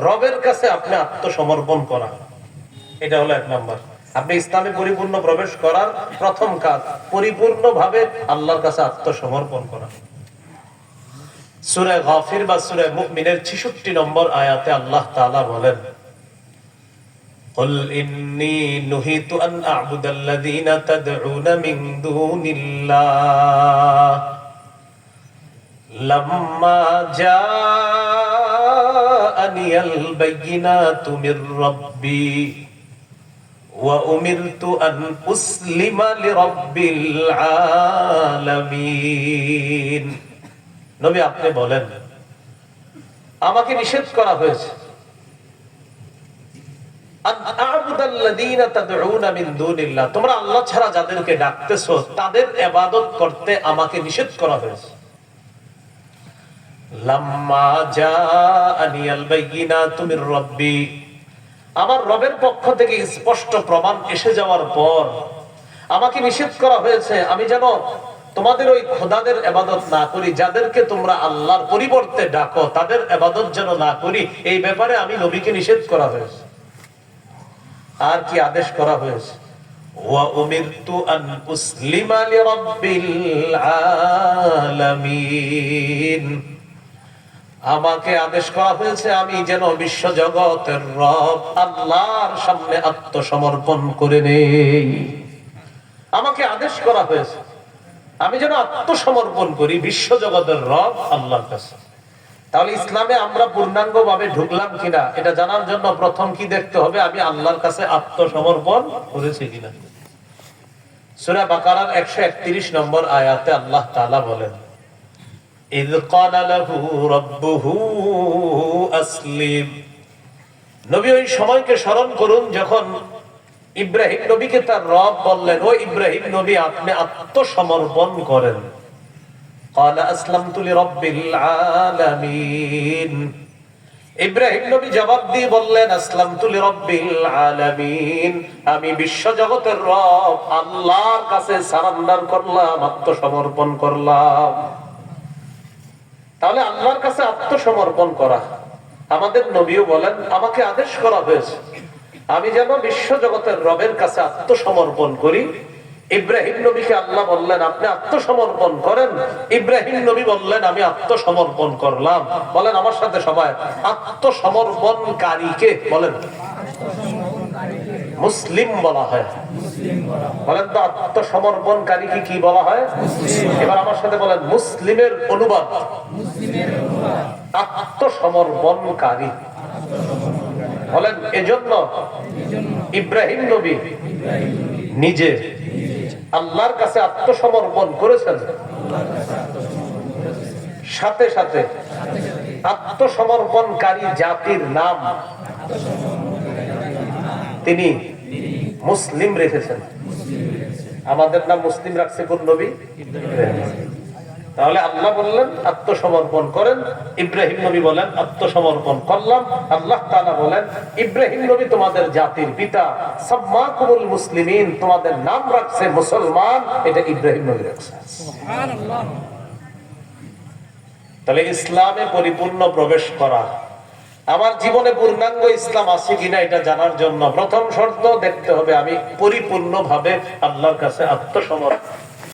রবের কাছে আপনি আত্মসমর্পণ করা, এটা হলো 1 নাম্বার। আপনি ইসলামে পরিপূর্ণ প্রবেশ করার প্রথম কাজ পরিপূর্ণভাবে আল্লাহর কাছে আত্মসমর্পণ করা। সূরা গাফির বা সূরা মুমিনের 66 নম্বর আয়াতে আল্লাহ তাআলা বলেন, قل إني نهيت أن أعبد الذين تدعون من دون الله لما جاءني البينات من ربي وأمرت أن أسلم لرب العالمين। নবী আপনি বলেন, আমাকে নিষেধ করা হয়েছে তোমরা আল্লাহ ছাড়া যাদেরকে ডাকতেছো তাদের ইবাদত করতে আমাকে নিষেধ করা হয়েছে। লাম্মা জাআনিয়াল বাইয়িনাতু মির রাব্বি, আমার রবের পক্ষ থেকে স্পষ্ট প্রমাণ এসে যাওয়ার পর আমাকে নিষেধ করা হয়েছে আমি যেন তোমাদের ওই খোদাদের ইবাদত না করি, যাদেরকে তোমরা আল্লাহর পরিবর্তে ডাকো তাদের ইবাদত যেন না করি, এই ব্যাপারে আমি নবীকে নিষেধ করা হয়েছে। আর কি আদেশ করা হয়েছে? ওয়া উমিরতু আন উসলিমা লিরাব্বিল আলামিন, আমাকে আদেশ করা হয়েছে আমি যেন বিশ্ব জগতের রব আল্লাহর সামনে আত্মসমর্পণ করে নেই। আমাকে আদেশ করা হয়েছে আমি যেন আত্মসমর্পণ করি বিশ্ব জগতের রব আল্লাহর কাছে। তাহলে ইসলামে আমরা পূর্ণাঙ্গভাবে ঢুকলাম কিনা এটা জানার জন্য প্রথম কি দেখতে হবে, আমি আল্লাহর কাছে আত্মসমর্পণ করেছি কিনা। সূরা বাকারার 131 নম্বর আয়াতে আল্লাহ তাআলা বলেন, ইয ক্বালা লাহু রাব্বুহু আসলিম, নবী ওই সময়কে স্মরণ করুন যখন ইব্রাহিম নবীকে তার রব বললেন, ও ইব্রাহিম নবী আপনি আত্মসমর্পণ করেন। ক্বালা আসলামতু লিরাব্বিল আলামিন, ইব্রাহিম নবী জবাব দিয়ে বললেন আসলামতু লিরাব্বিল আলামিন, আমি বিশ্ব জগতের রব আল্লাহর কাছে সারেন্ডার করলাম, আত্মসমর্পণ করলাম। তাহলে আল্লাহর কাছে আত্মসমর্পণ করা, আমাদের নবীও বলেন আমাকে আদেশ করা হয়েছে আমি যেন বিশ্ব জগতের রবের কাছে আত্মসমর্পণ করি। ইব্রাহিম নবীকে আল্লাহ বললেন আপনি আত্মসমর্পণ করেন, ইব্রাহিম নবী বললেন আমি আত্মসমর্পণ করলাম। বলেন আমার সাথে সবাই, আত্মসমর্পণকারীকে বলেন মুসলিম বলা হয়। বলেন তো আত্মসমর্পণকারীকে কি বলা হয়? এবার আমার সাথে বলেন মুসলিমের অনুবাদ আত্মসমর্পণকারী। বলেন এজন্য ইব্রাহিম নবী নিজে আল্লাহর কাছে আত্মসমর্পণ করেছেন, সাথে সাথে আত্মসমর্পণকারী জাতির নাম তিনি মুসলিম রেখেছেন। আমাদের নাম মুসলিম রাখছে কোন নবী? তাহলে আল্লাহ বললেন আত্মসমর্পণ করেন, ইব্রাহিম নবী বলেন আত্মসমর্পণ করলাম। আল্লাহ তাআলা বলেন ইব্রাহিম নবী তোমাদের জাতির পিতা, সাম্মাকুমুল মুসলিমিন, তোমাদের নাম রাখছে মুসলমান, এটা ইব্রাহিম নবী রাখছে। সুবহানাল্লাহ। তাহলে ইসলামে পরিপূর্ণ প্রবেশ করা, আমার জীবনে পূর্ণাঙ্গ ইসলাম আছে কিনা এটা জানার জন্য প্রথম শর্ত দেখতে হবে আমি পরিপূর্ণভাবে আল্লাহর কাছে আত্মসমর্পণ